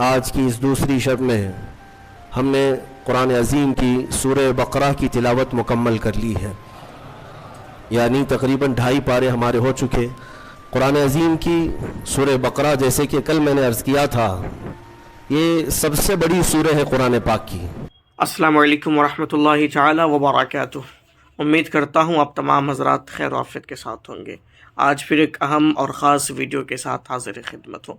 آج کی اس دوسری شب میں ہم نے قرآن عظیم کی سورہ بقرہ کی تلاوت مکمل کر لی ہے، یعنی تقریباً 2.5 پارے ہمارے ہو چکے۔ قرآن عظیم کی سورہ بقرہ، جیسے کہ کل میں نے عرض کیا تھا، یہ سب سے بڑی سورہ ہے قرآن پاک کی۔ السلام علیکم ورحمۃ اللہ تعالی وبرکاتہ۔ امید کرتا ہوں آپ تمام حضرات خیر و عافیت کے ساتھ ہوں گے۔ آج پھر ایک اہم اور خاص ویڈیو کے ساتھ حاضر خدمت ہوں۔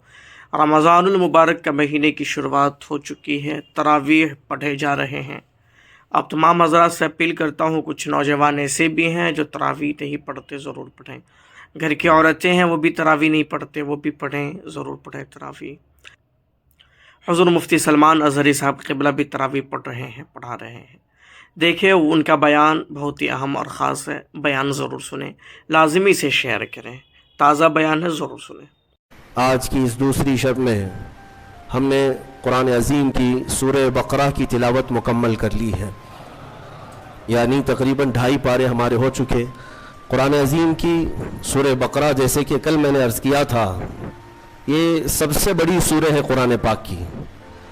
رمضان المبارک کا مہینے کی شروعات ہو چکی ہے، تراویح پڑھے جا رہے ہیں۔ اب تمام حضرات سے اپیل کرتا ہوں، کچھ نوجوان ایسے بھی ہیں جو تراویح نہیں پڑھتے، ضرور پڑھیں۔ گھر کی عورتیں ہیں وہ بھی تراویح نہیں پڑھتے، وہ بھی پڑھیں، ضرور پڑھیں تراویح۔ حضور مفتی سلمان اظہری صاحب قبلہ بھی تراویح پڑھا رہے ہیں۔ دیکھیں ان کا بیان بہت ہی اہم اور خاص ہے، بیان ضرور سنیں، لازمی سے شیئر کریں، تازہ بیان ہے، ضرور سنیں۔ آج کی اس دوسری شب میں ہم نے قرآن عظیم کی سورہ بقرہ کی تلاوت مکمل کر لی ہے، یعنی تقریباً 2.5 پارے ہمارے ہو چکے۔ قرآن عظیم کی سورہ بقرہ، جیسے کہ کل میں نے عرض کیا تھا، یہ سب سے بڑی سورہ ہے قرآن پاک کی،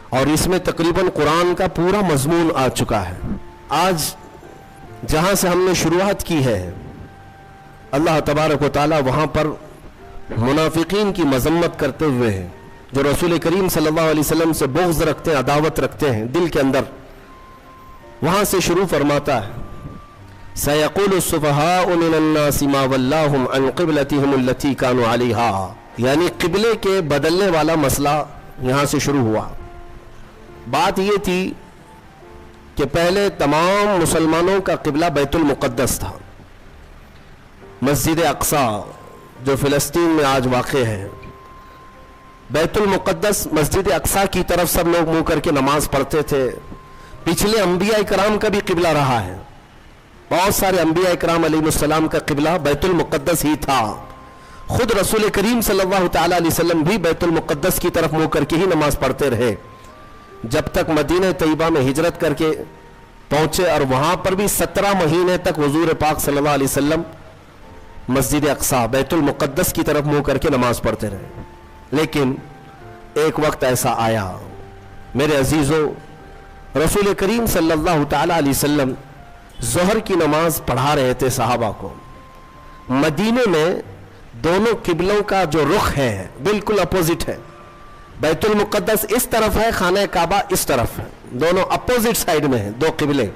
اور اس میں تقریباً قرآن کا پورا مضمون آ چکا ہے۔ آج جہاں سے ہم نے شروعات کی ہے، اللہ تبارک و تعالی وہاں پر منافقین کی مذمت کرتے ہوئے ہیں، جو رسول کریم صلی اللہ علیہ وسلم سے بغض رکھتے ہیں، عداوت رکھتے ہیں دل کے اندر، وہاں سے شروع فرماتا ہے، سَيَقُولُ السُّفَهَاءُ مِنَ النَّاسِ مَا وَلَّاهُمْ عَنْ قِبْلَتِهِمُ الَّتِي كَانُوا عَلَيْهَا، یعنی قبلے کے بدلنے والا مسئلہ یہاں سے شروع ہوا۔ بات یہ تھی کہ پہلے تمام مسلمانوں کا قبلہ بیت المقدس تھا، مسجد اقصی جو فلسطین میں آج واقع ہے۔ بیت المقدس مسجد اقصی کی طرف سب لوگ منہ کر کے نماز پڑھتے تھے۔ پچھلے انبیاء کرام کا بھی قبلہ رہا ہے، بہت سارے انبیاء کرام علیہ السلام کا قبلہ بیت المقدس ہی تھا۔ خود رسول کریم صلی اللہ تعالی علیہ وسلم بھی بیت المقدس کی طرف منہ کر کے ہی نماز پڑھتے رہے، جب تک مدینہ طیبہ میں ہجرت کر کے پہنچے، اور وہاں پر بھی 17 مہینے تک حضور پاک صلی اللہ علیہ وسلم مسجد اقصی بیت المقدس کی طرف منہ کر کے نماز پڑھتے رہے۔ لیکن ایک وقت ایسا آیا میرے عزیزو، رسول کریم صلی اللہ تعالی علیہ وسلم ظہر کی نماز پڑھا رہے تھے صحابہ کو۔ مدینے میں دونوں قبلوں کا جو رخ ہے بالکل اپوزٹ ہے، بیت المقدس اس طرف ہے، خانہ کعبہ اس طرف ہے، دونوں اپوزٹ سائیڈ میں ہیں، دو قبلے۔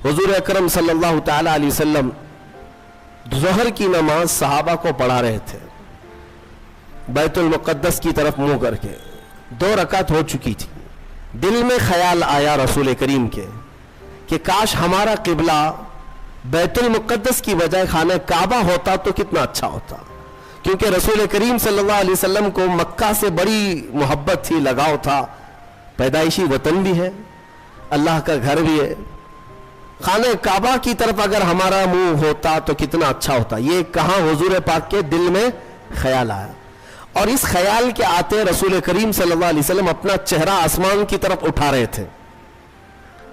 حضور اکرم صلی اللہ تعالی علیہ وسلم ظہر کی نماز صحابہ کو پڑھا رہے تھے بیت المقدس کی طرف منہ کر کے، 2 رکعت ہو چکی تھی۔ دل میں خیال آیا رسول کریم کے کہ کاش ہمارا قبلہ بیت المقدس کی بجائے خانہ کعبہ ہوتا تو کتنا اچھا ہوتا، کیونکہ رسول کریم صلی اللہ علیہ وسلم کو مکہ سے بڑی محبت تھی، لگاؤ تھا، پیدائشی وطن بھی ہے، اللہ کا گھر بھی ہے۔ خانہ کعبہ کی طرف اگر ہمارا منہ ہوتا تو کتنا اچھا ہوتا، یہ کہاں حضور پاک کے دل میں خیال آیا، اور اس خیال کے آتے رسول کریم صلی اللہ علیہ وسلم اپنا چہرہ آسمان کی طرف اٹھا رہے تھے،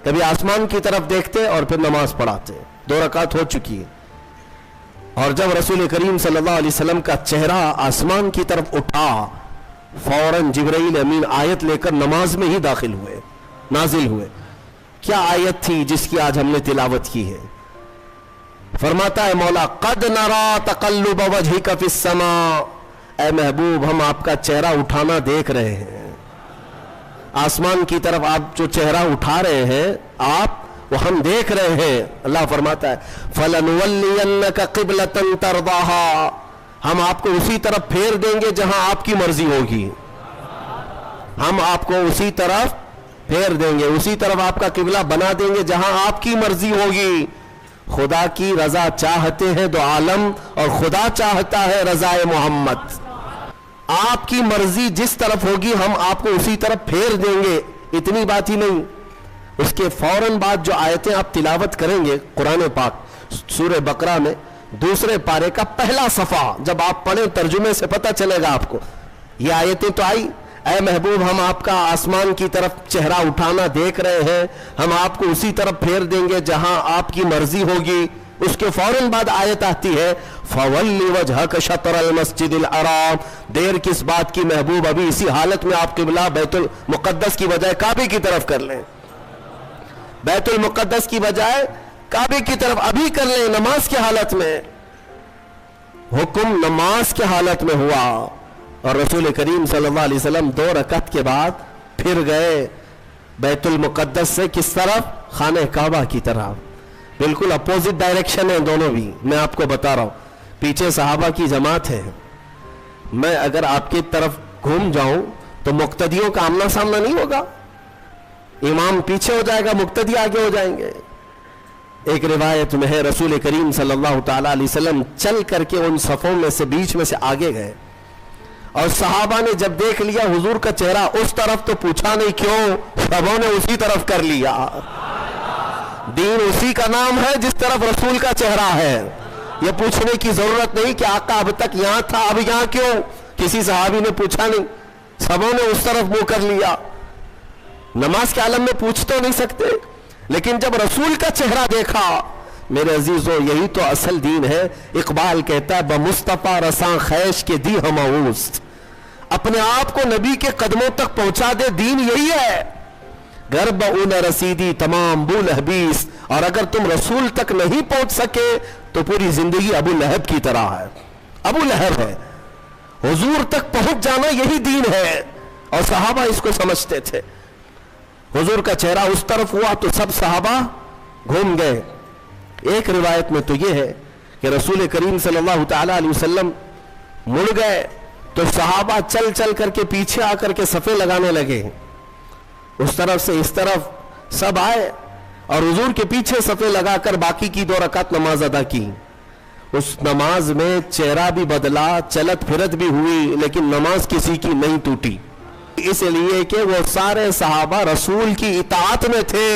کبھی آسمان کی طرف دیکھتے اور پھر نماز پڑھاتے۔ 2 رکعت ہو چکی ہے، اور جب رسول کریم صلی اللہ علیہ وسلم کا چہرہ آسمان کی طرف اٹھا، فوراً جبرائیل امین آیت لے کر نماز میں ہی داخل ہوئے، نازل ہوئے۔ کیا آیت تھی جس کی آج ہم نے تلاوت کی ہے؟ فرماتا ہے مولا، قد نرا تقلب وجہک فی السماء، اے محبوب ہم آپ کا چہرہ اٹھانا دیکھ رہے ہیں، آسمان کی طرف آپ جو چہرہ اٹھا رہے ہیں آپ، وہ ہم دیکھ رہے ہیں۔ اللہ فرماتا ہے فَلَنُوَلِّيَنَّكَ قِبْلَةً تَرْضَاهَا، ہم آپ کو اسی طرف پھیر دیں گے جہاں آپ کی مرضی ہوگی، ہم آپ کو اسی طرف پھیر دیں گے، اسی طرف آپ کا قبلہ بنا دیں گے جہاں آپ کی مرضی ہوگی۔ خدا کی رضا چاہتے ہیں دو عالم، اور خدا چاہتا ہے رضا محمد۔ آپ کی مرضی جس طرف ہوگی ہم آپ کو اسی طرف پھیر دیں گے۔ اتنی بات ہی نہیں، اس کے فوراً بعد جو آیتیں آپ تلاوت کریں گے قرآن پاک سورہ بقرہ میں 2 پارے کا پہلا صفحہ جب آپ پڑھیں، ترجمے سے پتہ چلے گا آپ کو، یہ آیتیں تو آئی، اے محبوب ہم آپ کا آسمان کی طرف چہرہ اٹھانا دیکھ رہے ہیں، ہم آپ کو اسی طرف پھیر دیں گے جہاں آپ کی مرضی ہوگی۔ اس کے فوراً بعد آیت آتی ہے فَوَلِّ وَجْهَكَ شَطْرَ الْمَسْجِدِ الْحَرَامِ. دیر کس بات کی محبوب، ابھی اسی حالت میں آپ قبلہ بیت المقدس کی بجائے کعبے کی طرف کر لیں. بیت المقدس کی بجائے کعبے کی طرف ابھی کر لیں نماز کی حالت میں. حکم نماز کی حالت میں ہوا اور رسول کریم صلی اللہ علیہ وسلم 2 رکعت کے بعد پھر گئے بیت المقدس سے کس طرف؟ خانہ کعبہ کی طرف. بالکل اپوزٹ ڈائریکشن ہے دونوں بھی. میں آپ کو بتا رہا ہوں پیچھے صحابہ کی جماعت ہے. میں اگر آپ کی طرف گھوم جاؤں تو مقتدیوں کا آمنا سامنا نہیں ہوگا. امام پیچھے ہو جائے گا، مقتدی آگے ہو جائیں گے. ایک روایت میں ہے رسول کریم صلی اللہ تعالی علیہ وسلم چل کر کے ان صفوں میں سے بیچ میں سے آگے گئے اور صحابہ نے جب دیکھ لیا حضور کا چہرہ اس طرف تو پوچھا نہیں کیوں، سبوں نے اسی طرف کر لیا. دین اسی کا نام ہے جس طرف رسول کا چہرہ ہے. یہ پوچھنے کی ضرورت نہیں کہ آقا اب تک یہاں تھا اب یہاں کیوں. کسی صحابی نے پوچھا نہیں، سبوں نے اس طرف منہ کر لیا. نماز کے عالم میں پوچھ تو نہیں سکتے، لیکن جب رسول کا چہرہ دیکھا میرے عزیزو یہی تو اصل دین ہے. اقبال کہتا ہے بمصطفیٰ رساں خیش کے دی ہم اوست. اپنے آپ کو نبی کے قدموں تک پہنچا دے، دین یہی ہے. گر بہ نہ رسیدی تمام بو لہبیس. اور اگر تم رسول تک نہیں پہنچ سکے تو پوری زندگی ابو لہب کی طرح ہے. ابو لہب ہے. حضور تک پہنچ جانا یہی دین ہے اور صحابہ اس کو سمجھتے تھے. حضور کا چہرہ اس طرف ہوا تو سب صحابہ گھوم گئے. ایک روایت میں تو یہ ہے کہ رسول کریم صلی اللہ تعالی علیہ وسلم مڑ گئے تو صحابہ چل چل کر کے پیچھے آ کر کے صفیں لگانے لگے. اس طرف سے اس طرف سب آئے اور حضور کے پیچھے صفیں لگا کر باقی کی 2 رکعت نماز ادا کی. اس نماز میں چہرہ بھی بدلا، چلت پھرت بھی ہوئی، لیکن نماز کسی کی نہیں ٹوٹی. اس لیے کہ وہ سارے صحابہ رسول کی اطاعت میں تھے.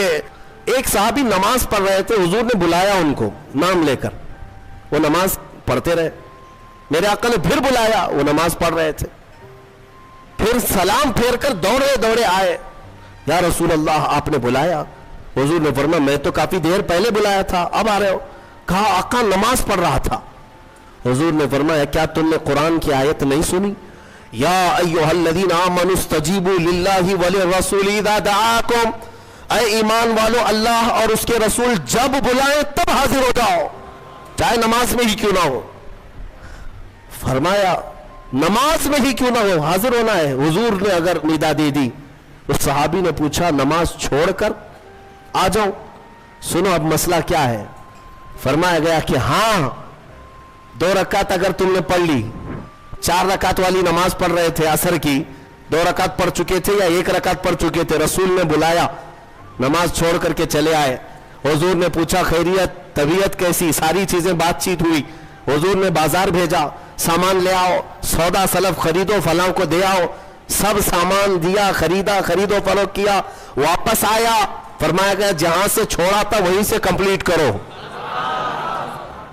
ایک صحابی نماز پڑھ رہے تھے، حضور نے بلایا ان کو نام لے کر، وہ نماز پڑھتے رہے. میرے آقا نے پھر بلایا، وہ نماز پڑھ رہے تھے. پھر سلام پھیر کر دوڑے دوڑے آئے، یا رسول اللہ آپ نے بلایا. حضور نے فرمایا میں تو کافی دیر پہلے بلایا تھا، اب آ رہے ہو؟ کہا آقا نماز پڑھ رہا تھا. حضور نے فرمایا کیا تم نے قرآن کی آیت نہیں سنی؟ یا ایھا الذین آمنوا استجیبوا للہ وللرسول اذا دعاکم. اے ایمان والو اللہ اور اس کے رسول جب بلائیں تب حاضر ہو جاؤ، چاہے نماز میں ہی کیوں نہ ہو. فرمایا نماز میں ہی کیوں نہ ہو حاضر ہونا ہے. حضور نے اگر ندا دے دی. اس صحابی نے پوچھا نماز چھوڑ کر آ جاؤں؟ سنو اب مسئلہ کیا ہے. فرمایا گیا کہ ہاں 2 رکعت اگر تم نے پڑھ لی، 4 رکعت والی نماز پڑھ رہے تھے عصر کی، 2 رکعت پڑھ چکے تھے یا 1 رکعت پڑھ چکے تھے، رسول نے بلایا نماز چھوڑ کر کے چلے آئے. حضور نے پوچھا خیریت، طبیعت کیسی، ساری چیزیں بات چیت ہوئی. حضور نے بازار بھیجا سامان لے آؤ، سودا سلف خریدو، فلاں کو دے آؤ. سب سامان دیا، خریدا، خرید و فروخت کیا. واپس آیا، فرمایا گیا جہاں سے چھوڑا تھا وہیں سے کمپلیٹ کرو،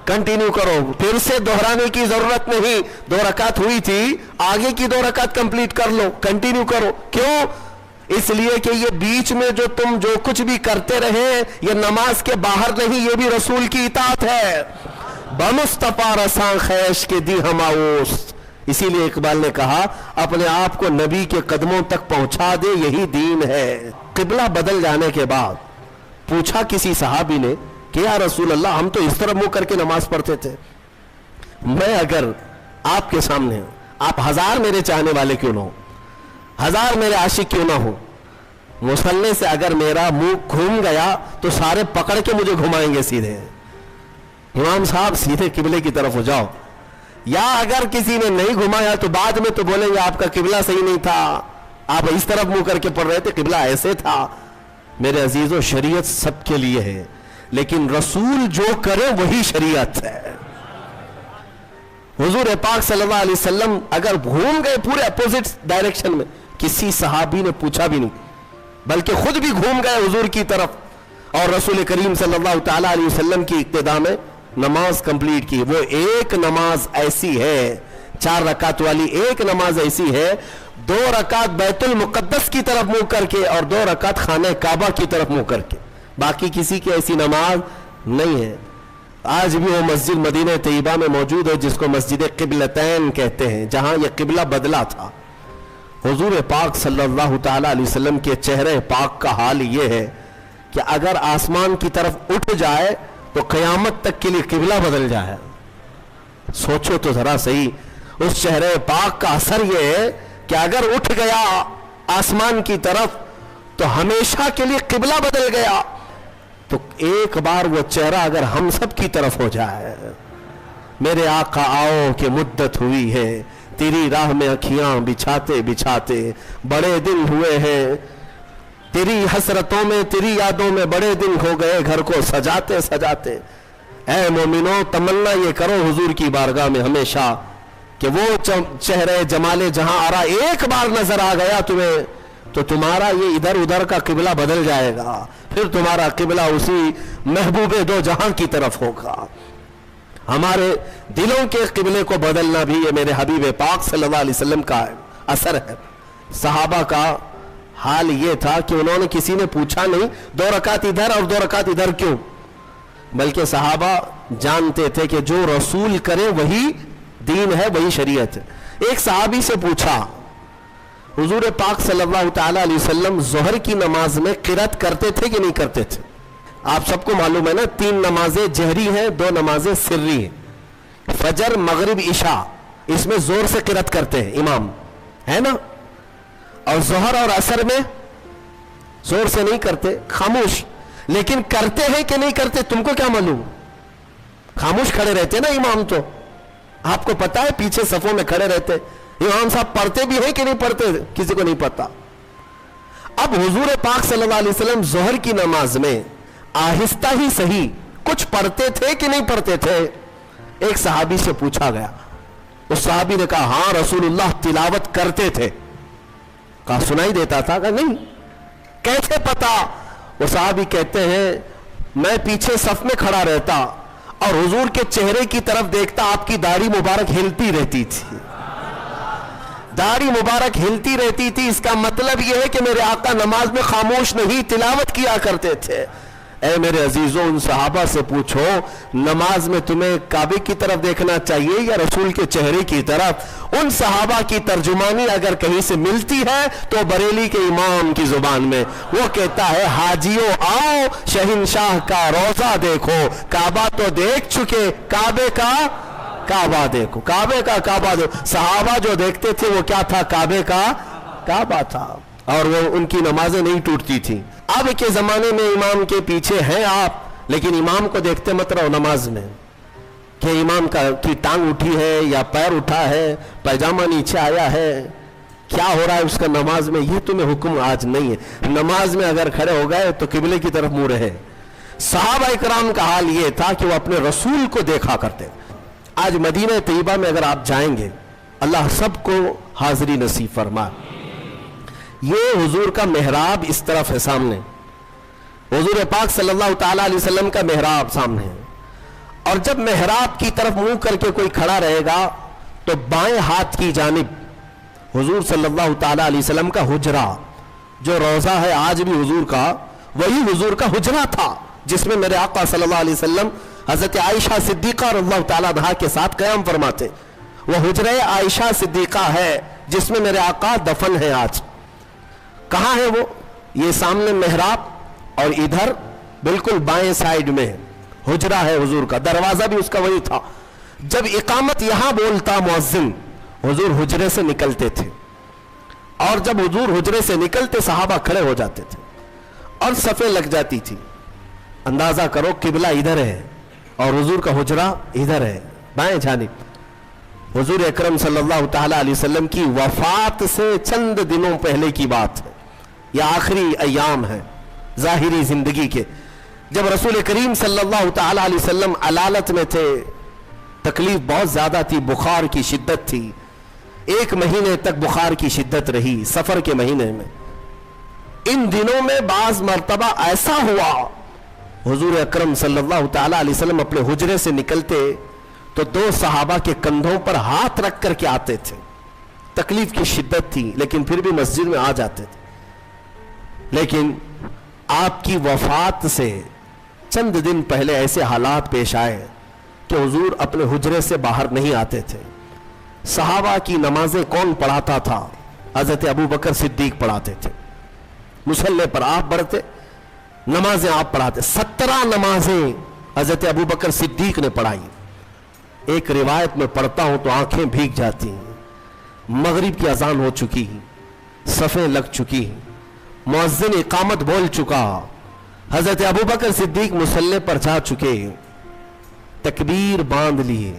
کنٹینیو کرو. پھر سے دہرانے کی ضرورت نہیں. 2 رکعت ہوئی تھی، آگے کی 2 رکعت کمپلیٹ کر لو، کنٹینیو کرو. کیوں؟ اس لیے کہ یہ بیچ میں جو تم جو کچھ بھی کرتے رہے یہ نماز کے باہر نہیں، یہ بھی رسول کی اطاعت ہے. بمصطفیٰ رساں خیش کے دی ہم اوست. اسی لیے اقبال نے کہا اپنے آپ کو نبی کے قدموں تک پہنچا دے، یہی دین ہے. قبلہ بدل جانے کے بعد پوچھا کسی صحابی نے کہ یا رسول اللہ ہم تو اس طرح منہ کر کے نماز پڑھتے تھے، میں اگر آپ کے سامنے ہوں، آپ 1000 میرے چاہنے والے کیوں نہ ہو، 1000 میرے عاشق کیوں نہ ہو، مصلی سے اگر میرا منہ گھوم گیا تو سارے پکڑ کے مجھے گھمائیں گے سیدھے. امام صاحب سیدھے قبلے کی طرف ہو جاؤ. یا اگر کسی نے نہیں گھمایا تو بعد میں تو بولیں گے آپ کا قبلہ صحیح نہیں تھا، آپ اس طرف منہ کر کے پڑھ رہے تھے، قبلہ ایسے تھا. میرے عزیزو شریعت سب کے لیے ہے، لیکن رسول جو کرے وہی شریعت ہے. حضور پاک صلی اللہ علیہ وسلم اگر گھوم گئے پورے اپوزٹ ڈائریکشن میں، کسی صحابی نے پوچھا بھی نہیں، بلکہ خود بھی گھوم گئے حضور کی طرف اور رسول کریم صلی اللہ تعالی علیہ وسلم کی اقتداء میں نماز کمپلیٹ کی. وہ ایک نماز ایسی ہے، 4 رکعت والی ایک نماز ایسی ہے، 2 رکعت بیت المقدس کی طرف منہ کر کے اور 2 رکعت خانہ کعبہ کی طرف منہ کر کے. باقی کسی کی ایسی نماز نہیں ہے. آج بھی وہ مسجد مدینہ طیبہ میں موجود ہے جس کو مسجد قبلتین کہتے ہیں، جہاں یہ قبلہ بدلا تھا۔ حضور پاک صلی اللہ تعالی علیہ وسلم کے چہرے پاک کا حال یہ ہے کہ اگر آسمان کی طرف اٹھ جائے تو قیامت تک کے لیے قبلہ بدل جائے۔ سوچو تو ذرا صحیح، اس چہرے پاک کا اثر یہ ہے کہ اگر اٹھ گیا آسمان کی طرف تو ہمیشہ کے لیے قبلہ بدل گیا۔ تو ایک بار وہ چہرہ اگر ہم سب کی طرف ہو جائے، میرے آقا آؤ کہ مدت ہوئی ہے، تیری راہ میں اکھیاں بچھاتے بچھاتے بڑے دن ہوئے ہیں، تیری حسرتوں میں تیری یادوں میں بڑے دن ہو گئے، گھر کو سجاتے سجاتے۔ اے مومنوں، تمنا یہ کرو حضور کی بارگاہ میں ہمیشہ کہ وہ چہرے جمال جہاں آرا ایک بار نظر آ گیا تمہیں تو تمہارا یہ ادھر ادھر کا قبلہ بدل جائے گا، پھر تمہارا قبلہ اسی محبوب دو جہاں کی طرف ہوگا۔ ہمارے دلوں کے قبلے کو بدلنا بھی یہ میرے حبیب پاک صلی اللہ علیہ وسلم کا اثر ہے۔ صحابہ کا حال یہ تھا کہ انہوں نے کسی نے پوچھا نہیں 2 رکعت ادھر اور 2 رکعت ادھر کیوں، بلکہ صحابہ جانتے تھے کہ جو رسول کرے وہی دین ہے، وہی شریعت ہے۔ ایک صحابی سے پوچھا، حضور پاک صلی اللہ تعالی علیہ وسلم ظہر کی نماز میں قرات کرتے تھے کہ نہیں کرتے تھے؟ آپ سب کو معلوم ہے نا، 3 نمازیں جہری ہیں، 2 نمازیں سری ہیں، فجر مغرب عشاء، اس میں زور سے قرات کرتے ہیں امام، ہے نا؟ اور ظہر اور عصر میں زور سے نہیں کرتے، خاموش۔ لیکن کرتے ہیں کہ نہیں کرتے تم کو کیا معلوم؟ خاموش کھڑے رہتے نا امام، تو آپ کو پتا ہے پیچھے صفوں میں کھڑے رہتے امام صاحب پڑھتے بھی ہیں کہ نہیں پڑھتے، کسی کو نہیں پتا۔ اب حضور پاک صلی اللہ علیہ وسلم ظہر کی نماز میں آہستہ ہی صحیح کچھ پڑھتے تھے کہ نہیں پڑھتے تھے؟ ایک صحابی سے پوچھا گیا، اس صحابی نے کہا ہاں رسول اللہ تلاوت کرتے تھے۔ کہا سنائی دیتا تھا؟ کہا نہیں۔ کیسے پتا؟ وہ صحابی کہتے ہیں میں پیچھے صف میں کھڑا رہتا اور حضور کے چہرے کی طرف دیکھتا، آپ کی داڑھی مبارک ہلتی رہتی تھی، داڑھی مبارک ہلتی رہتی تھی۔ اس کا مطلب یہ ہے کہ میرے آقا نماز میں خاموش نہیں، تلاوت کیا کرتے تھے۔ اے میرے عزیزوں، ان صحابہ سے پوچھو نماز میں تمہیں کعبے کی طرف دیکھنا چاہیے یا رسول کے چہرے کی طرف؟ ان صحابہ کی ترجمانی اگر کہیں سے ملتی ہے تو بریلی کے امام کی زبان میں، وہ کہتا ہے حاجیوں آؤ شہنشاہ کا روضہ دیکھو، کعبہ تو دیکھ چکے، کعبے کا کعبہ دیکھو، کعبے کا کعبہ دیکھو۔ صحابہ جو دیکھتے تھے وہ کیا تھا؟ کعبے کا کعبہ تھا، اور وہ ان کی نمازیں نہیں ٹوٹتی تھی۔ اب کے زمانے میں امام کے پیچھے ہیں آپ، لیکن امام کو دیکھتے مت رہو نماز میں کہ امام کی ٹانگ اٹھی ہے یا پیر اٹھا ہے، پائجامہ نیچے آیا ہے، کیا ہو رہا ہے اس کا نماز میں، یہ تمہیں حکم آج نہیں ہے۔ نماز میں اگر کھڑے ہو گئے تو قبلے کی طرف منہ رہے۔ صحابہ کرام کا حال یہ تھا کہ وہ اپنے رسول کو دیکھا کرتے۔ آج مدینہ طیبہ میں اگر آپ جائیں گے، اللہ سب کو حاضری نصیب فرمائے۔ یہ حضور کا محراب اس طرف ہے سامنے، حضور پاک صلی اللہ تعالی علیہ وسلم کا محراب سامنے ہے، اور جب محراب کی طرف منہ کر کے کوئی کھڑا رہے گا تو بائیں ہاتھ کی جانب حضور صلی اللہ تعالی علیہ وسلم کا حجرہ، جو روضہ ہے آج بھی حضور کا، وہی حضور کا حجرہ تھا جس میں میرے آقا صلی اللہ علیہ وسلم حضرت عائشہ صدیقہ رضی اللہ تعالیٰ عنہا کے ساتھ قیام فرماتے۔ وہ حجرہ عائشہ صدیقہ ہے جس میں میرے آقا دفن ہے۔ آج کہاں ہے وہ؟ یہ سامنے محراب اور ادھر بالکل بائیں سائیڈ میں حجرہ ہے حضور کا، دروازہ بھی اس کا وہی تھا۔ جب اقامت یہاں بولتا مؤذن، حضور حجرے سے نکلتے تھے، اور جب حضور حجرے سے نکلتے صحابہ کھڑے ہو جاتے تھے اور صفیں لگ جاتی تھی۔ اندازہ کرو قبلہ ادھر ہے اور حضور کا حجرہ ادھر ہے بائیں جانب۔ حضور اکرم صلی اللہ تعالی علیہ وسلم کی وفات سے چند دنوں پہلے کی بات ہے، یہ آخری ایام ہے ظاہری زندگی کے، جب رسول کریم صلی اللہ تعالی علیہ وسلم علالت میں تھے، تکلیف بہت زیادہ تھی، بخار کی شدت تھی، 1 مہینے تک بخار کی شدت رہی سفر کے مہینے میں۔ ان دنوں میں بعض مرتبہ ایسا ہوا حضور اکرم صلی اللہ تعالی علیہ وسلم اپنے حجرے سے نکلتے تو 2 صحابہ کے کندھوں پر ہاتھ رکھ کر کے آتے تھے، تکلیف کی شدت تھی لیکن پھر بھی مسجد میں آ جاتے تھے۔ لیکن آپ کی وفات سے چند دن پہلے ایسے حالات پیش آئے کہ حضور اپنے حجرے سے باہر نہیں آتے تھے. صحابہ کی نمازیں کون پڑھاتا تھا؟ حضرت ابو بکر صدیق پڑھاتے تھے. مصلی پر آپ بڑھتے, نمازیں آپ پڑھاتے. 17 نمازیں حضرت ابو بکر صدیق نے پڑھائی. ایک روایت میں پڑھتا ہوں تو آنکھیں بھیگ جاتی ہیں. مغرب کی اذان ہو چکی, صفیں لگ چکی, مؤذن اقامت بول چکا, حضرت ابو بکر صدیق مصلی پر جا چکے, تکبیر باندھ لیے.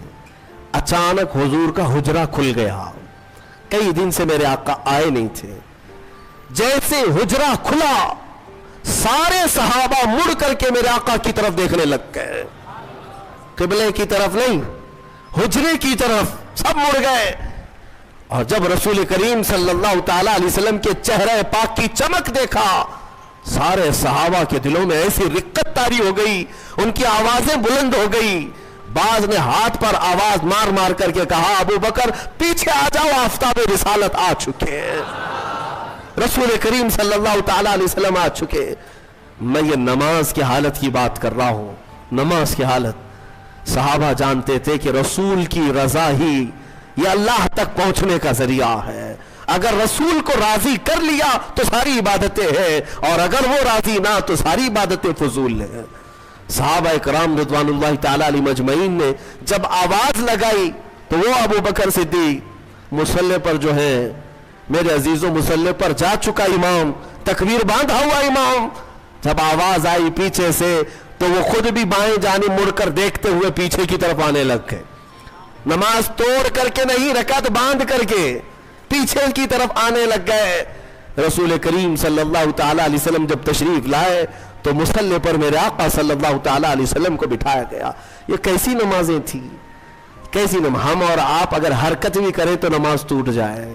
اچانک حضور کا حجرہ کھل گیا. کئی دن سے میرے آقا آئے نہیں تھے. جیسے حجرہ کھلا سارے صحابہ مڑ کر کے میرے آقا کی طرف دیکھنے لگ گئے. قبلے کی طرف نہیں, حجرے کی طرف سب مڑ گئے. اور جب رسول کریم صلی اللہ تعالی علیہ وسلم کے چہرے پاک کی چمک دیکھا, سارے صحابہ کے دلوں میں ایسی رقت طاری ہو گئی, ان کی آوازیں بلند ہو گئی. بعض نے ہاتھ پر آواز مار مار کر کے کہا, ابو بکر پیچھے آ جاؤ, آفتاب رسالت آ چکے, رسول کریم صلی اللہ تعالی علیہ وسلم آ چکے. میں یہ نماز کی حالت کی بات کر رہا ہوں. نماز کی حالت, صحابہ جانتے تھے کہ رسول کی رضا ہی یہ اللہ تک پہنچنے کا ذریعہ ہے. اگر رسول کو راضی کر لیا تو ساری عبادتیں ہیں, اور اگر وہ راضی نہ تو ساری عبادتیں فضول ہیں. صحابہ اکرام رضوان اللہ تعالی علیہ مجمعین نے جب آواز لگائی تو وہ ابو بکر صدیق مصلی پر جو ہے, میرے عزیزوں مصلی پر جا چکا امام, تکبیر باندھا ہوا امام, جب آواز آئی پیچھے سے تو وہ خود بھی بائیں جانب مڑ کر دیکھتے ہوئے پیچھے کی طرف آنے لگ گئے. نماز توڑ کر کے نہیں, رکعت باندھ کر کے پیچھے کی طرف آنے لگ گئے. رسول کریم صلی اللہ تعالی علیہ وسلم جب تشریف لائے تو مصلی پر میرے آقا صلی اللہ تعالی علیہ وسلم کو بٹھایا گیا. یہ کیسی نمازیں تھیں, کیسی نماز. ہم اور آپ اگر حرکت بھی کریں تو نماز ٹوٹ جائے,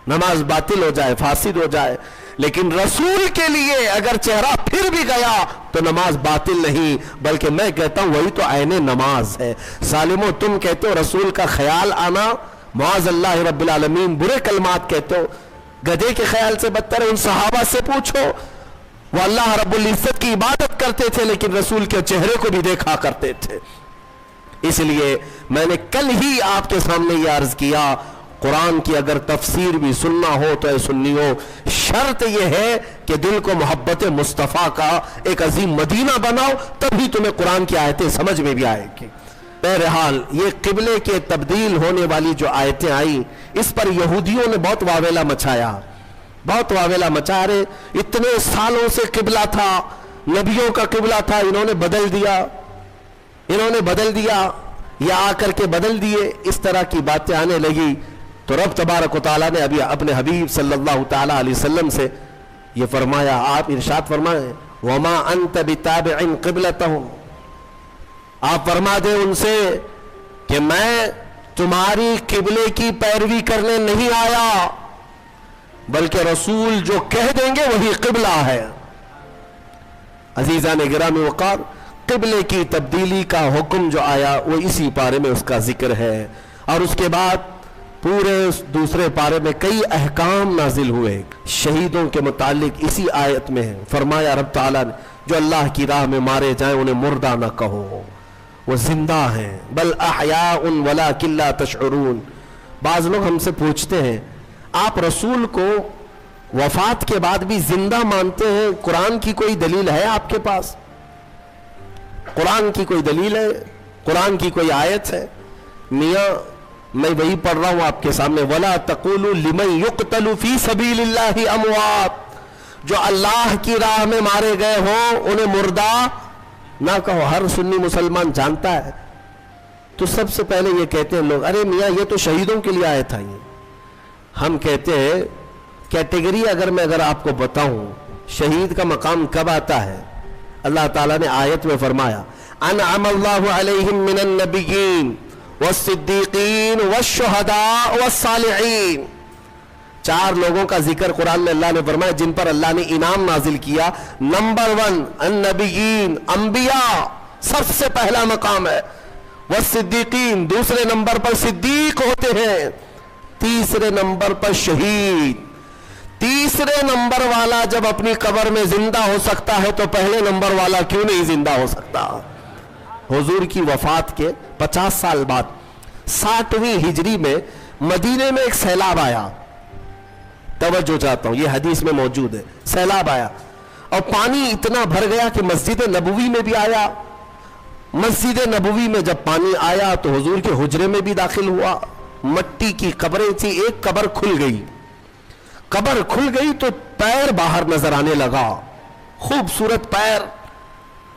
نماز باطل ہو جائے, فاسد ہو جائے, لیکن رسول کے لیے اگر چہرہ پھر بھی گیا تو نماز باطل نہیں, بلکہ میں کہتا ہوں وہی تو عین نماز ہے. ظالمو, تم کہتے ہو رسول کا خیال آنا, معاذ اللہ رب العالمین, برے کلمات کہتے ہو, گدھے کے خیال سے بدتر ہے. ان صحابہ سے پوچھو, وہ اللہ رب العزت کی عبادت کرتے تھے لیکن رسول کے چہرے کو بھی دیکھا کرتے تھے. اس لیے میں نے کل ہی آپ کے سامنے یہ عرض کیا, قرآن کی اگر تفسیر بھی سننا ہو تو اے سنیو, شرط یہ ہے کہ دل کو محبت مصطفیٰ کا ایک عظیم مدینہ بناؤ, تبھی تمہیں قرآن کی آیتیں سمجھ میں بھی آئے گی. بہرحال یہ قبلے کے تبدیل ہونے والی جو آیتیں آئیں, اس پر یہودیوں نے بہت واویلا مچایا, بہت واویلا مچا رہے. اتنے سالوں سے قبلہ تھا, نبیوں کا قبلہ تھا, انہوں نے بدل دیا, انہوں نے بدل دیا, یا آ کر کے بدل دیے. اس طرح کی باتیں آنے لگی تو رب تبارک و تعالیٰ نے ابھی اپنے حبیب صلی اللہ تعالیٰ علیہ وسلم سے یہ فرمایا, آپ ارشاد فرمائیں, وَمَا أَنْتَ بِتَابِعٍ قِبْلَتَهُمْ, آپ فرما دیں ان سے کہ میں تمہاری قبلے کی پیروی کرنے نہیں آیا, بلکہ رسول جو کہہ دیں گے وہی قبلہ ہے. عزیزان گرامی وقار, قبلے کی تبدیلی کا حکم جو آیا وہ اسی پارے میں اس کا ذکر ہے, اور اس کے بعد پورے دوسرے پارے میں کئی احکام نازل ہوئے شہیدوں کے متعلق. اسی آیت میں فرمایا رب تعالیٰ نے, جو اللہ کی راہ میں مارے جائیں انہیں مردہ نہ کہو, وہ زندہ ہیں, بل احیاء ولکن لا تشعرون. بعض لوگ ہم سے پوچھتے ہیں, آپ رسول کو وفات کے بعد بھی زندہ مانتے ہیں, قرآن کی کوئی دلیل ہے آپ کے پاس؟ قرآن کی کوئی دلیل ہے, قرآن کی کوئی آیت ہے؟ میاں میں وہی پڑھ رہا ہوں آپ کے سامنے, وَلَا تَقُولُوا لِمَنْ يُقْتَلُ فِي سَبِيلِ اللَّهِ أَمْوَاتٌ, جو اللہ کی راہ میں مارے گئے ہوں انہیں مردہ نہ کہو. ہر سنی مسلمان جانتا ہے. تو سب سے پہلے یہ کہتے ہیں لوگ, ارے میاں یہ تو شہیدوں کے لیے آئے تھا. ہم کہتے ہیں کیٹیگری اگر آپ کو بتاؤں شہید کا مقام کب آتا ہے, اللہ تعالیٰ نے آیت میں فرمایا, انعم اللہ علیہم من النبیین والصدیقین والشہداء والصالحین. 4 لوگوں کا ذکر قرآن میں اللہ نے فرمایا جن پر اللہ نے انعام نازل کیا. نمبر 1 النبیین, انبیاء سب سے پہلا مقام ہے. والصدیقین, دوسرے نمبر پر صدیق ہوتے ہیں. تیسرے نمبر پر شہید. تیسرے نمبر والا جب اپنی قبر میں زندہ ہو سکتا ہے تو پہلے نمبر والا کیوں نہیں زندہ ہو سکتا؟ حضور کی وفات کے 50 سال بعد 60ویں ہجری میں مدینے میں ایک سیلاب آیا. توجہ چاہتا ہوں, یہ حدیث میں موجود ہے. سیلاب آیا اور پانی اتنا بھر گیا کہ مسجد نبوی میں بھی آیا. مسجد نبوی میں جب پانی آیا تو حضور کے حجرے میں بھی داخل ہوا. مٹی کی قبریں تھی, ایک قبر کھل گئی. قبر کھل گئی تو پیر باہر نظر آنے لگا, خوبصورت پیر.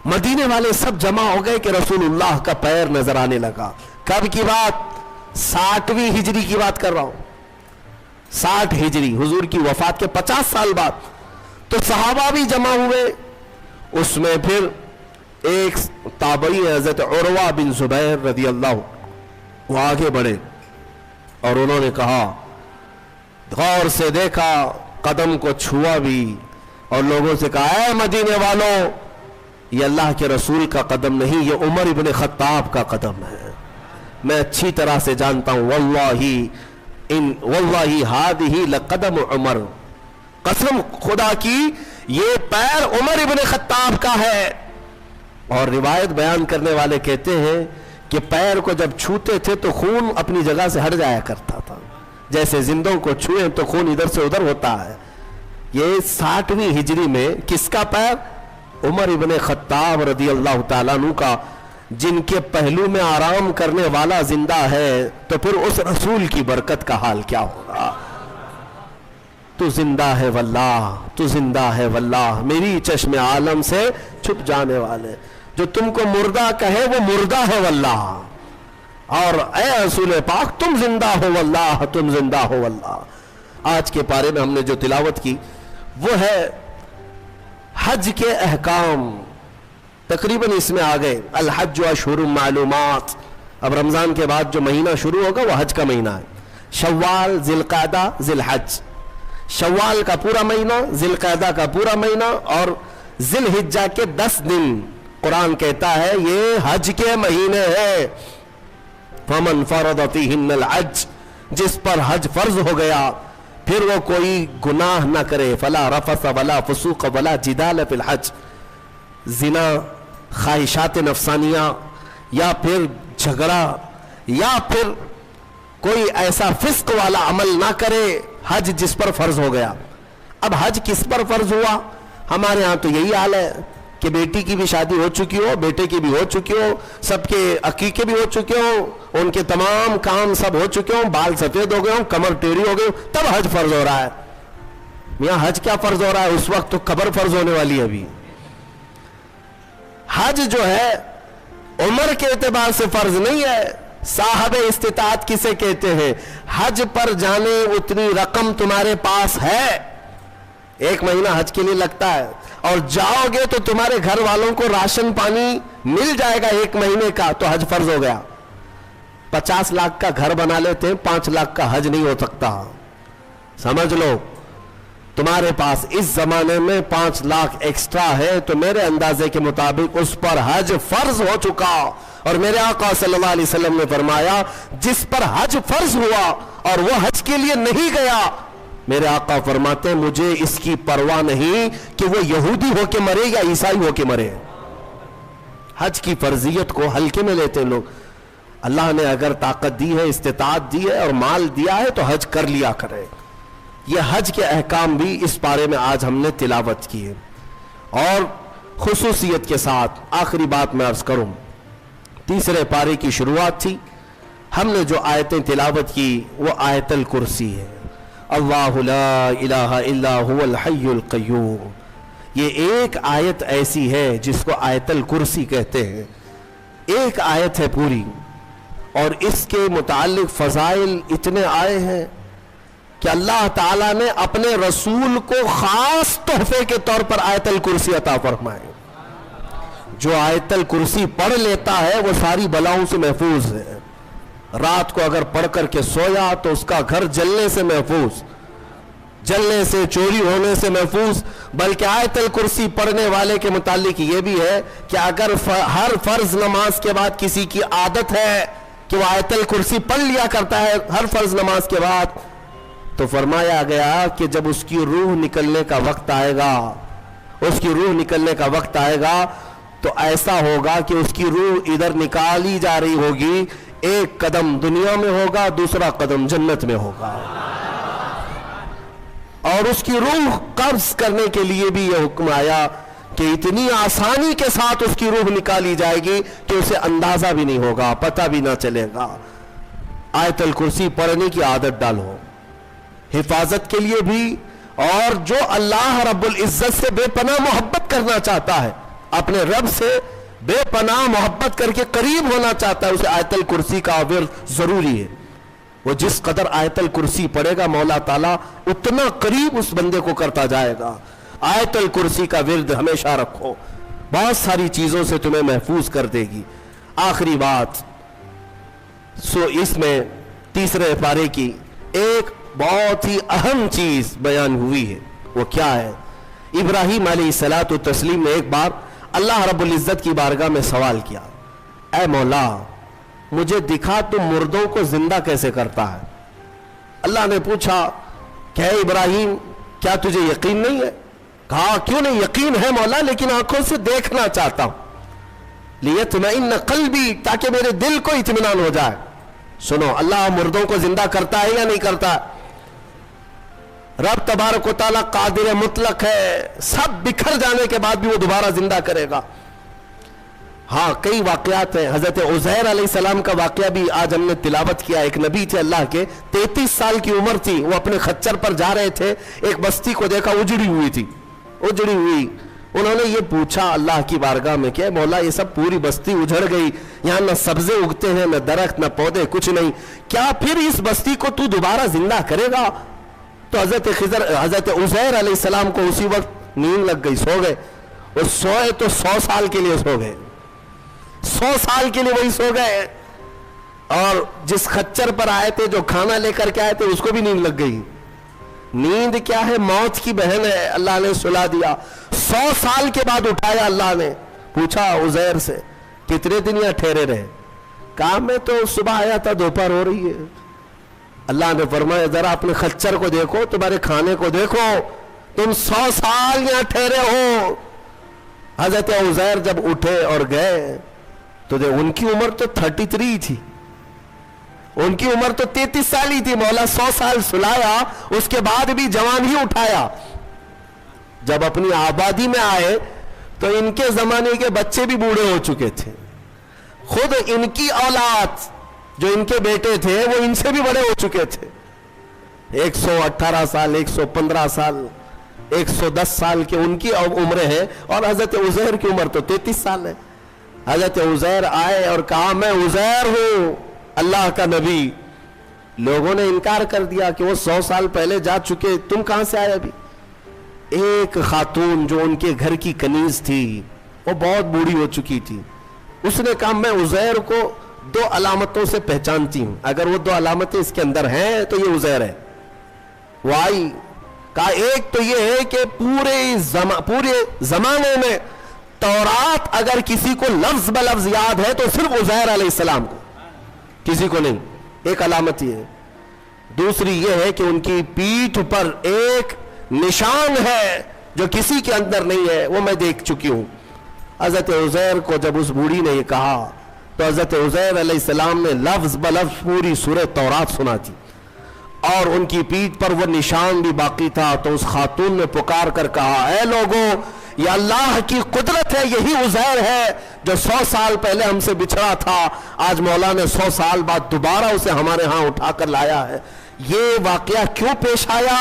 مدینے والے سب جمع ہو گئے کہ رسول اللہ کا پیر نظر آنے لگا. کب کی بات؟ 60ویں ہجری کی بات کر رہا ہوں. 60 ہجری, حضور کی وفات کے 50 سال بعد. تو صحابہ بھی جمع ہوئے. اس میں پھر ایک تابعی حضرت عروہ بن زبیر رضی اللہ, وہ آگے بڑھے اور انہوں نے کہا, غور سے دیکھا, قدم کو چھوا بھی اور لوگوں سے کہا, اے مدینے والوں, یہ اللہ کے رسول کا قدم نہیں, یہ عمر ابن خطاب کا قدم ہے. میں اچھی طرح سے جانتا ہوں, واللہ ہذہ لقدم عمر, قسم خدا کی یہ پیر عمر ابن خطاب کا ہے. اور روایت بیان کرنے والے کہتے ہیں کہ پیر کو جب چھوتے تھے تو خون اپنی جگہ سے ہٹ جایا کرتا تھا, جیسے زندوں کو چھوئیں تو خون ادھر سے ادھر ہوتا ہے. یہ 60ویں ہجری میں کس کا پیر؟ عمر ابن خطاب رضی اللہ تعالیٰ عنہ کا, جن کے پہلو میں آرام کرنے والا زندہ ہے. تو پھر اس رسول کی برکت کا حال کیا ہوگا؟ تو زندہ ہے واللہ, تو زندہ ہے واللہ, میری چشم عالم سے چھپ جانے والے. جو تم کو مردہ کہے وہ مردہ ہے واللہ, اور اے رسول پاک تم زندہ ہو واللہ, تم زندہ ہو واللہ. آج کے پارے میں ہم نے جو تلاوت کی وہ ہے حج کے احکام. تقریباً اس میں آ گئے الحج اشہر معلومات. اب رمضان کے بعد جو مہینہ شروع ہوگا وہ حج کا مہینہ ہے. شوال, ذی القعدہ, ذی الحج. شوال کا پورا مہینہ, ذی القعدہ کا پورا مہینہ اور ذی الحجہ کے 10 دن. قرآن کہتا ہے یہ حج کے مہینے ہیں. فمن فرض فیہن الحج, جس پر حج فرض ہو گیا پھر وہ کوئی گناہ نہ کرے. فلا رفث ولا فسوق ولا جدال فی الحج, زنا, خواہشات نفسانیہ, یا پھر جھگڑا, یا پھر کوئی ایسا فسق والا عمل نہ کرے. حج جس پر فرض ہو گیا. اب حج کس پر فرض ہوا؟ ہمارے ہاں تو یہی حال ہے کہ بیٹی کی بھی شادی ہو چکی ہو, بیٹے کی بھی ہو چکی ہو, سب کے عقیقے بھی ہو چکے ہوں, ان کے تمام کام سب ہو چکے ہوں, بال سفید ہو گئے ہوں, کمر ٹیڑھی ہو گئی ہوں, تب حج فرض ہو رہا ہے. میاں حج کیا فرض ہو رہا ہے؟ اس وقت تو قبر فرض ہونے والی ہے. ابھی حج جو ہے عمر کے اعتبار سے فرض نہیں ہے. صاحب استطاعت کسے کہتے ہیں؟ حج پر جانے اتنی رقم تمہارے پاس ہے, 1 مہینہ حج کے لیے لگتا ہے, اور جاؤ گے تو تمہارے گھر والوں کو راشن پانی مل جائے گا 1 مہینے کا, تو حج فرض ہو گیا. 50 لاکھ کا گھر بنا لیتے ہیں, 5 لاکھ کا حج نہیں ہو سکتا. سمجھ لو, تمہارے پاس اس زمانے میں 5 لاکھ ایکسٹرا ہے تو میرے اندازے کے مطابق اس پر حج فرض ہو چکا. اور میرے آقا صلی اللہ علیہ وسلم نے فرمایا جس پر حج فرض ہوا اور وہ حج کے لیے نہیں گیا, میرے آقا فرماتے ہیں مجھے اس کی پرواہ نہیں کہ وہ یہودی ہو کے مرے یا عیسائی ہو کے مرے. حج کی فرضیت کو ہلکے میں لیتے لوگ. اللہ نے اگر طاقت دی ہے, استطاعت دی ہے اور مال دیا ہے تو حج کر لیا کرے. یہ حج کے احکام بھی اس پارے میں آج ہم نے تلاوت کی ہے. اور خصوصیت کے ساتھ آخری بات میں عرض کروں, تیسرے پارے کی شروعات تھی, ہم نے جو آیتیں تلاوت کی وہ آیت الکرسی ہے. اللہ لا الہ الا هو الحی القیوم, یہ ایک آیت ایسی ہے جس کو آیت الکرسی کہتے ہیں. ایک آیت ہے پوری, اور اس کے متعلق فضائل اتنے آئے ہیں کہ اللہ تعالیٰ نے اپنے رسول کو خاص تحفے کے طور پر آیت الکرسی عطا فرمائے. جو آیت الکرسی پڑھ لیتا ہے وہ ساری بلاؤں سے محفوظ ہے. رات کو اگر پڑھ کر کے سویا تو اس کا گھر جلنے سے محفوظ, جلنے سے, چوری ہونے سے محفوظ. بلکہ آیت الکرسی پڑھنے والے کے متعلق یہ بھی ہے کہ اگر ہر فرض نماز کے بعد کسی کی عادت ہے کہ وہ آیت الکرسی پڑھ لیا کرتا ہے ہر فرض نماز کے بعد, تو فرمایا گیا کہ جب اس کی روح نکلنے کا وقت آئے گا, اس کی روح نکلنے کا وقت آئے گا تو ایسا ہوگا کہ اس کی روح ادھر نکالی جا رہی ہوگی، ایک قدم دنیا میں ہوگا، دوسرا قدم جنت میں ہوگا، اور اس کی روح قبض کرنے کے لیے بھی یہ حکم آیا کہ اتنی آسانی کے ساتھ اس کی روح نکالی جائے گی کہ اسے اندازہ بھی نہیں ہوگا، پتہ بھی نہ چلے گا۔ آیت الکرسی پڑھنے کی عادت ڈالو، حفاظت کے لیے بھی، اور جو اللہ رب العزت سے بے پناہ محبت کرنا چاہتا ہے، اپنے رب سے بے پناہ محبت کر کے قریب ہونا چاہتا ہے، اسے آیت الکرسی کا ورد ضروری ہے۔ وہ جس قدر آیت الکرسی پڑھے گا مولا تعالیٰ اتنا قریب اس بندے کو کرتا جائے گا۔ آیت الکرسی کا ورد ہمیشہ رکھو، بہت ساری چیزوں سے تمہیں محفوظ کر دے گی۔ آخری بات، اس میں تیسرے پارے کی ایک بہت ہی اہم چیز بیان ہوئی ہے، وہ کیا ہے؟ ابراہیم علیہ الصلاۃ والتسلیم نے ایک بار اللہ رب العزت کی بارگاہ میں سوال کیا، اے مولا مجھے دکھا تم مردوں کو زندہ کیسے کرتا ہے؟ اللہ نے پوچھا کہ اے ابراہیم کیا تجھے یقین نہیں ہے؟ کہا کیوں نہیں، یقین ہے مولا، لیکن آنکھوں سے دیکھنا چاہتا ہوں، لیطمئن قلبی، تاکہ میرے دل کو اطمینان ہو جائے۔ سنو، اللہ مردوں کو زندہ کرتا ہے یا نہیں کرتا؟ رب تبارک و تعالیٰ قادر مطلق ہے، سب بکھر جانے کے بعد بھی وہ دوبارہ زندہ کرے گا۔ ہاں کئی واقعات ہیں، حضرت عزیر علیہ السلام کا واقعہ بھی آج ہم نے تلاوت کیا۔ ایک نبی تھے اللہ کے، 33 سال کی عمر تھی، وہ اپنے خچر پر جا رہے تھے، ایک بستی کو دیکھا اجڑی ہوئی تھی، اجڑی ہوئی۔ انہوں نے یہ پوچھا اللہ کی بارگاہ میں کہ مولا یہ سب پوری بستی اجڑ گئی، یہاں نہ سبزے اگتے ہیں، نہ درخت، نہ پودے، کچھ نہیں، کیا پھر اس بستی کو تو دوبارہ زندہ کرے گا؟ تو حضرت عزیر علیہ السلام کو اسی وقت نیند لگ گئی، سو گئے۔ اور سوئے تو 100 سال کے لیے سو گئے، 100 سال کے لیے وہی سو گئے۔ اور جس خچر پر آئے تھے، جو کھانا لے کر کے آئے تھے، اس کو بھی نیند لگ گئی۔ نیند کیا ہے؟ موت کی بہن ہے، اللہ نے سلا دیا۔ 100 سال کے بعد اٹھایا اللہ نے، پوچھا عزیر سے کتنے دن یہاں ٹھہرے رہے؟ کہا میں تو صبح آیا تھا، دوپہر ہو رہی ہے۔ اللہ نے فرمایا ذرا اپنے خچر کو دیکھو، تمہارے کھانے کو دیکھو، تم 100 سال یہاں ٹھہرے ہو۔ حضرت عزیر جب اٹھے اور گئے تو ان کی عمر تو 33 تھی، ان کی عمر تو 33 سال ہی تھی۔ مولا 100 سال سلایا، اس کے بعد بھی جوان ہی اٹھایا۔ جب اپنی آبادی میں آئے تو ان کے زمانے کے بچے بھی بوڑھے ہو چکے تھے، خود ان کی اولاد جو ان کے بیٹے تھے وہ ان سے بھی بڑے ہو چکے تھے، 118 سال، 115 سال، 110 سال کے ان کی عمریں ہیں، اور حضرت عزیر کی عمر تو 33 سال ہے۔ حضرت عزیر آئے اور کہا میں عزیر ہوں، اللہ کا نبی۔ لوگوں نے انکار کر دیا کہ وہ 100 سال پہلے جا چکے، تم کہاں سے آئے ابھی؟ ایک خاتون جو ان کے گھر کی کنیز تھی، وہ بہت بوڑھی ہو چکی تھی، اس نے کہا میں عزیر کو 2 علامتوں سے پہچانتی ہوں، اگر وہ 2 علامتیں اس کے اندر ہیں تو یہ عزیر ہے۔ وہ آئی، کہا ایک تو یہ ہے کہ پورے زمانے میں تورات اگر کسی کو لفظ بلفظ یاد ہے تو صرف عزیر علیہ السلام کو، کسی کو نہیں، ایک علامت یہ ہے۔ دوسری یہ ہے کہ ان کی پیٹھ پر ایک نشان ہے جو کسی کے اندر نہیں ہے، وہ میں دیکھ چکی ہوں۔ حضرت عزیر کو جب اس بوڑھی نے یہ کہا تو حضرت عزیر علیہ السلام نے لفظ بلفظ پوری سورہ تورات سنا تھی، اور ان کی پیٹھ پر وہ نشان بھی باقی تھا۔ تو اس خاتون نے پکار کر کہا اے لوگوں، یہ اللہ کی قدرت ہے، یہی عزیر ہے جو 100 سال پہلے ہم سے بچھڑا تھا، آج مولا نے 100 سال بعد دوبارہ اسے ہمارے ہاں اٹھا کر لایا ہے۔ یہ واقعہ کیوں پیش آیا؟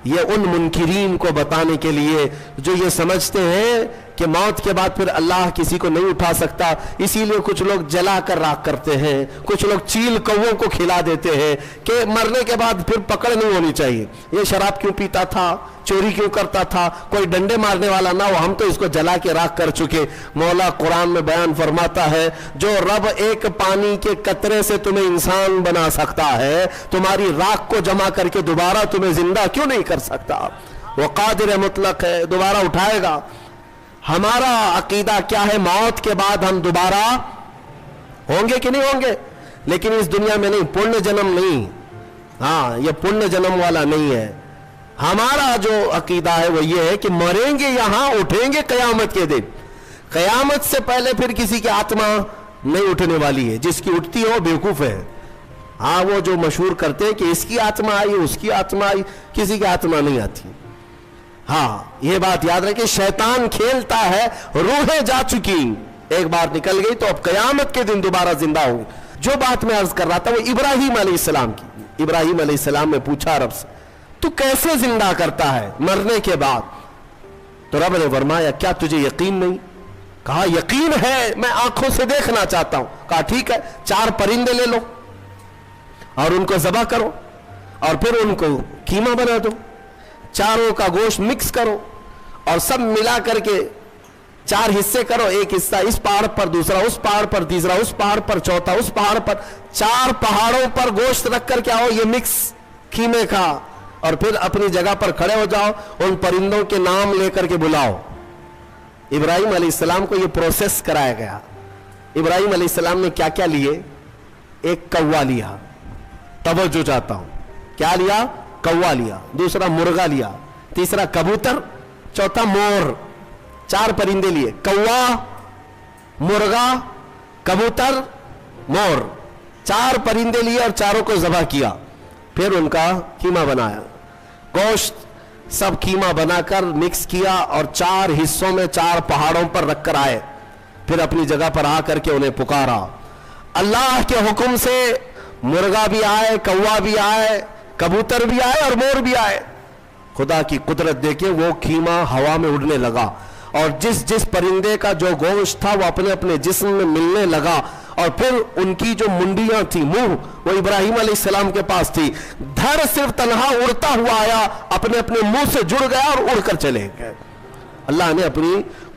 یہ ان منکرین کو بتانے کے لیے جو یہ سمجھتے ہیں کہ موت کے بعد پھر اللہ کسی کو نہیں اٹھا سکتا، اسی لیے کچھ لوگ جلا کر راکھ کرتے ہیں، کچھ لوگ چیل کووں کو کھلا دیتے ہیں کہ مرنے کے بعد پھر پکڑ نہیں ہونی چاہیے۔ یہ شراب کیوں پیتا تھا، چوری کیوں کرتا تھا، کوئی ڈنڈے مارنے والا نہ ہو، ہم تو اس کو جلا کے راکھ کر چکے۔ مولا قرآن میں بیان فرماتا ہے جو رب ایک پانی کے قطرے سے تمہیں انسان بنا سکتا ہے، تمہاری راکھ کو جمع کر کے دوبارہ تمہیں زندہ کیوں نہیں کر سکتا؟ وہ قادر مطلق ہے، دوبارہ اٹھائے گا۔ ہمارا عقیدہ کیا ہے؟ موت کے بعد ہم دوبارہ ہوں گے کہ نہیں ہوں گے، لیکن اس دنیا میں نہیں، پرن جنم نہیں، ہاں یہ پرن جنم والا نہیں ہے۔ ہمارا جو عقیدہ ہے وہ یہ ہے کہ مریں گے یہاں، اٹھیں گے قیامت کے دن۔ قیامت سے پہلے پھر کسی کی آتما نہیں اٹھنے والی ہے، جس کی اٹھتی ہے وہ بیوقوف ہے۔ ہاں وہ جو مشہور کرتے ہیں کہ اس کی آتما آئی، اس کی آتما آئی، کسی کی آتما نہیں آتی۔ ہاں یہ بات یاد رکھیں، شیطان کھیلتا ہے، روحیں جا چکی، ایک بار نکل گئی تو اب قیامت کے دن دوبارہ زندہ ہوں گی۔ جو بات میں عرض کر رہا تھا وہ ابراہیم علیہ السلام کی۔ ابراہیم علیہ السلام نے پوچھا رب سے، تو کیسے زندہ کرتا ہے مرنے کے بعد؟ تو رب نے فرمایا کیا تجھے یقین نہیں؟ کہا یقین ہے، میں آنکھوں سے دیکھنا چاہتا ہوں۔ کہا ٹھیک ہے، 4 پرندے لے لو اور ان کو ذبح کرو اور پھر ان کو قیمہ بنا دو، چاروں کا گوشت مکس کرو اور سب ملا کر کے 4 حصے کرو، ایک حصہ اس پہاڑ پر، دوسرا اس پہاڑ پر، تیسرا اس پہاڑ پر، چوتھا اس پہاڑ پر، 4 پہاڑوں پر گوشت رکھ کر کے آؤ یہ مکس قیمے کا، اور پھر اپنی جگہ پر کھڑے ہو جاؤ، ان پرندوں کے نام لے کر کے بلاؤ۔ ابراہیم علیہ السلام کو یہ پروسیس کرایا گیا۔ ابراہیم علیہ السلام نے کیا کیا لیے؟ ایک کوا لیا، توجہ چاہتا ہوں، کیا لیا؟ کوا لیا، دوسرا مرغا لیا، تیسرا کبوتر، چوتھا مور، 4 پرندے لیے، کوا، مرغا، کبوتر، مور، 4 پرندے لیے اور چاروں کو ذبح کیا، پھر ان کا قیمہ بنایا، گوشت سب قیمہ بنا کر مکس کیا اور 4 حصوں میں 4 پہاڑوں پر رکھ کر آئے، پھر اپنی جگہ پر آ کر کے انہیں پکارا۔ اللہ کے حکم سے مرغا بھی آئے، کوا بھی آئے، کبوتر بھی آئے اور مور بھی آئے۔ خدا کی قدرت دیکھیں، وہ قیمہ ہوا میں اڑنے لگا اور جس پرندے کا جو گوشت تھا وہ اپنے اپنے جسم میں ملنے لگا، اور پھر ان کی جو منڈیاں تھی، منہ، وہ ابراہیم علیہ السلام کے پاس تھی، دھڑ صرف تنہا اڑتا ہوا آیا، اپنے اپنے منہ سے جڑ گیا اور اڑ کر چلے گئے۔ اللہ نے اپنی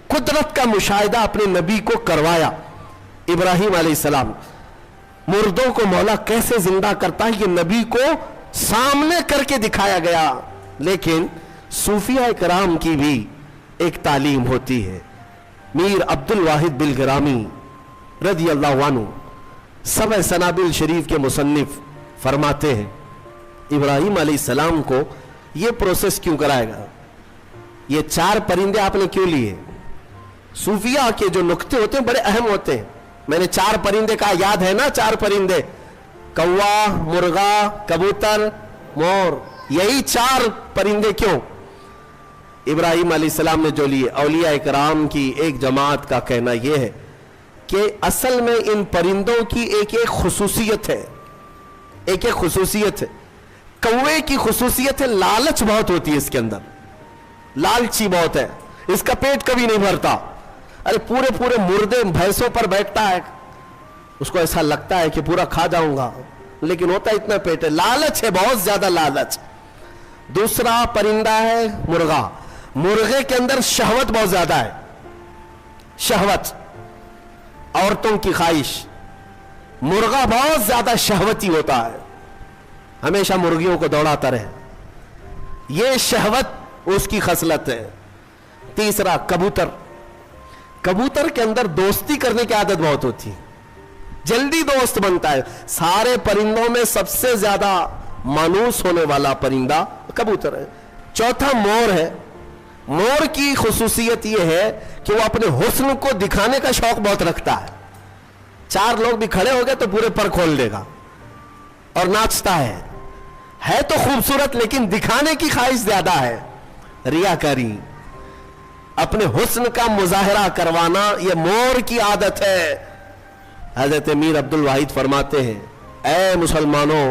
قدرت کا مشاہدہ اپنے نبی کو کروایا۔ ابراہیم علیہ السلام، مردوں کو مولا کیسے زندہ کرتا ہے یہ نبی کو سامنے کر کے دکھایا گیا۔ لیکن صوفیہ کرام کی بھی ایک تعلیم ہوتی ہے۔ میر عبد الواحد بلگرامی رضی اللہ عنہ، سبع سنابل شریف کے مصنف، فرماتے ہیں ابراہیم علیہ السلام کو یہ پروسیس کیوں کرایا گیا؟ یہ 4 پرندے آپ نے کیوں لیے؟ صوفیہ کے جو نقطے ہوتے ہیں بڑے اہم ہوتے ہیں۔ میں نے 4 پرندے کہا، یاد ہے نا 4 پرندے؟ کوا، مرغا، کبوتر، مور، یہی 4 پرندے کیوں؟ ابراہیم علیہ السلام نے جو لیے، اولیاء کرام کی ایک جماعت کا کہنا یہ ہے کہ اصل میں ان پرندوں کی ایک خصوصیت ہے، ایک خصوصیت ہے۔ کوے کی خصوصیت ہے لالچ بہت ہوتی ہے اس کے اندر، لالچی بہت ہے، اس کا پیٹ کبھی نہیں بھرتا۔ ارے پورے مردے بھینسوں پر بیٹھتا ہے، اس کو ایسا لگتا ہے کہ پورا کھا جاؤں گا، لیکن ہوتا اتنا پیٹ ہے، لالچ ہے، بہت زیادہ لالچ۔ دوسرا پرندہ ہے مرغا، مرغے کے اندر شہوت بہت زیادہ ہے، شہوت، عورتوں کی خواہش۔ مرغا بہت زیادہ شہوتی ہوتا ہے، ہمیشہ مرغیوں کو دوڑاتا رہے، یہ شہوت اس کی خصلت ہے۔ تیسرا کبوتر، کبوتر کے اندر دوستی کرنے کی عادت بہت ہوتی ہے، جلدی دوست بنتا ہے۔ سارے پرندوں میں سب سے زیادہ مانوس ہونے والا پرندہ کبوتر ہے۔ چوتھا مور ہے، مور کی خصوصیت یہ ہے کہ وہ اپنے حسن کو دکھانے کا شوق بہت رکھتا ہے، 4 لوگ بھی کھڑے ہو گئے تو پورے پر کھول دے گا اور ناچتا ہے تو خوبصورت لیکن دکھانے کی خواہش زیادہ ہے، ریاکاری، اپنے حسن کا مظاہرہ کروانا، یہ مور کی عادت ہے۔ حضرت میر عبد الواحد فرماتے ہیں، اے مسلمانوں،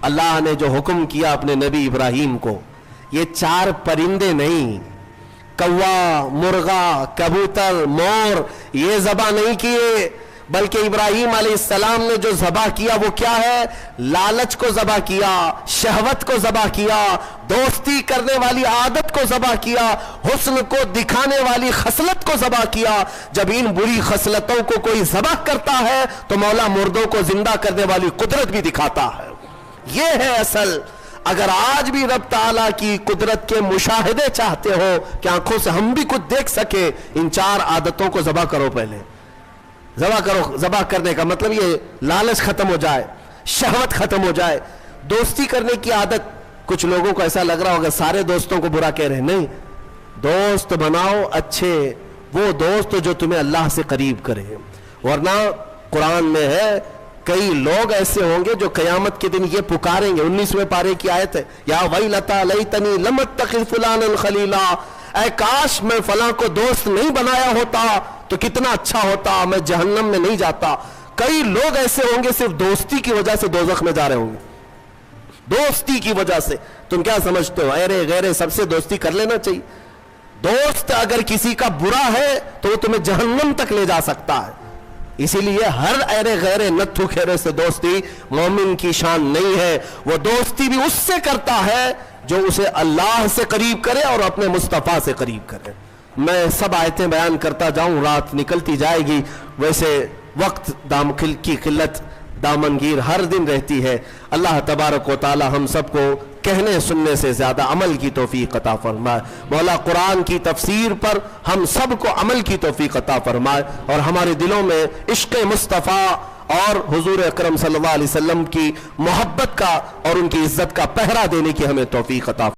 اللہ نے جو حکم کیا اپنے نبی ابراہیم کو، یہ 4 پرندے نہیں، کوا، مرغا، کبوتر، مور، یہ ذبح نہیں کیے، بلکہ ابراہیم علیہ السلام نے جو ذبح کیا وہ کیا ہے؟ لالچ کو ذبح کیا، شہوت کو ذبح کیا، دوستی کرنے والی عادت کو ذبح کیا، حسن کو دکھانے والی خصلت کو ذبح کیا۔ جب ان بری خصلتوں کو کوئی ذبح کرتا ہے تو مولا مردوں کو زندہ کرنے والی قدرت بھی دکھاتا ہے۔ یہ ہے اصل۔ اگر آج بھی رب تعالیٰ کی قدرت کے مشاہدے چاہتے ہو کہ آنکھوں سے ہم بھی کچھ دیکھ سکے، ان 4 عادتوں کو ذبح کرو، پہلے ذبح کرو۔ ذبح کرنے کا مطلب یہ لالچ ختم ہو جائے، شہوت ختم ہو جائے، دوستی کرنے کی عادت۔ کچھ لوگوں کو ایسا لگ رہا ہوگا سارے دوستوں کو برا کہہ رہے ہیں، نہیں، دوست بناؤ اچھے، وہ دوست جو تمہیں اللہ سے قریب کرے. ورنہ قرآن میں ہے کئی لوگ ایسے ہوں گے جو قیامت کے دن یہ پکاریں گے. 19ویں پارے کی آیت ہے, یا ویلتا لیتنی لم اتخذ فلانا خلیلا, اے کاش میں فلاں کو دوست نہیں بنایا ہوتا تو کتنا اچھا ہوتا, میں جہنم میں نہیں جاتا. کئی لوگ ایسے ہوں گے صرف دوستی کی وجہ سے دوزخ میں جا رہے ہوں گے, دوستی کی وجہ سے. تم کیا سمجھتے ہو ایرے غیرے سب سے دوستی کر لینا چاہیے؟ دوست اگر کسی کا برا ہے تو وہ تمہیں جہنم تک لے جا سکتا ہے. اسی لیے ہر ایرے غیرے نتھو کھیرے سے دوستی مومن کی شان نہیں ہے. وہ دوستی بھی اس سے کرتا ہے جو اسے اللہ سے قریب کرے اور اپنے مصطفیٰ سے قریب کرے. میں سب آیتیں بیان کرتا جاؤں, رات نکلتی جائے گی. ویسے وقت کی قلت دامنگیر ہر دن رہتی ہے. اللہ تبارک و تعالی ہم سب کو کہنے سننے سے زیادہ عمل کی توفیق عطا فرمائے. مولا قرآن کی تفسیر پر ہم سب کو عمل کی توفیق عطا فرمائے, اور ہمارے دلوں میں عشق مصطفیٰ اور حضور اکرم صلی اللہ علیہ وسلم کی محبت کا اور ان کی عزت کا پہرا دینے کی ہمیں توفیق عطا فرمائے.